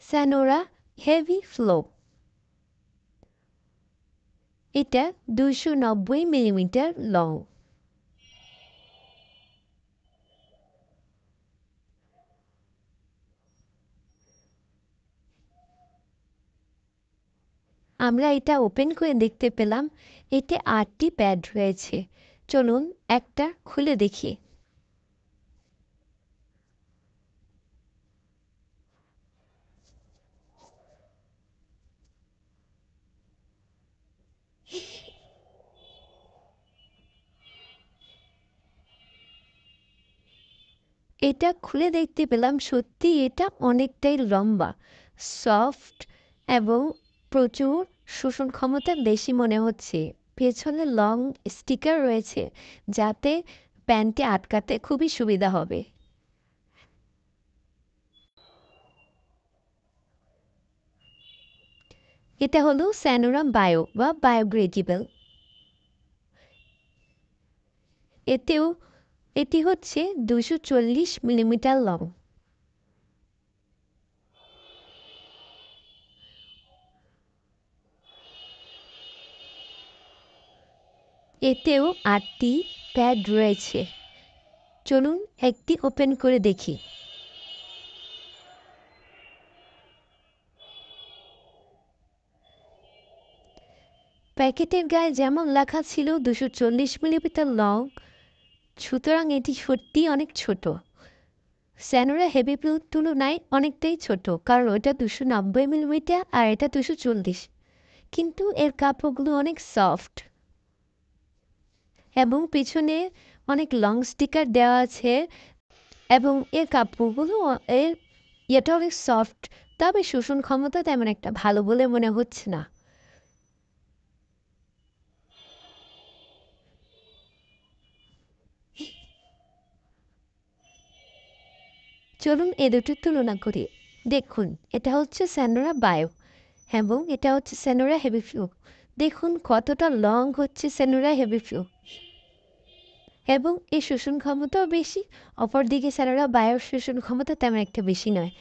স্যানোরা heavy flow. এটা 290 millimetre long. আমরা এটা ওপেন করে দেখতে পেলাম এতে 8টি প্যাড রয়েছে। চলুন একটা খুলে দেখি। এটা খুলে দেখতে পেলাম সত্যি এটা অনেকটাই লম্বা, সফট এবং প্রচুর শোষণ ক্ষমতা বেশি মনে হচ্ছে। পেছনে লং স্টিকার রয়েছে যাতে প্যান্টে আটকাতে খুবই সুবিধা হবে। এটা হলো স্যানোরা বায়ো বা বায়োগ্রেডেবল। এটি হচ্ছে 240 মিলিমিটার লং। এতেও 8টি প্যাড রয়েছে। চলুন একটি ওপেন করে দেখি। প্যাকেটের গায়ে যেমন লেখা ছিল 240 মিলিমিটার লং, সুতরাং এটি সত্যিই অনেক ছোট। স্যানোরা হেভি ব্লুর তুলনায় অনেকটাই ছোট, কারণ ওটা 290 মিলিমিটার আর এটা 240। কিন্তু এর কাপড়গুলো অনেক সফট এবং পিছনে অনেক লং স্টিকার দেওয়া আছে এবং এর কাপড়গুলো এর এটা অনেক সফট, তবে শোষণ ক্ষমতা তেমন একটা ভালো বলে মনে হচ্ছে না। চলুন এ দুটোর তুলনা করি। দেখুন, এটা হচ্ছে স্যানোরা বায়ো এবং এটা হচ্ছে স্যানোরা হেভি ফ্লু। দেখুন কতটা লং হচ্ছে স্যানোরা হেভি ফ্লু এবং এর শোষণ ক্ষমতাও বেশি। অপরদিকে স্যানোরা বায়োর শোষণ ক্ষমতা তেমন একটা বেশি নয়।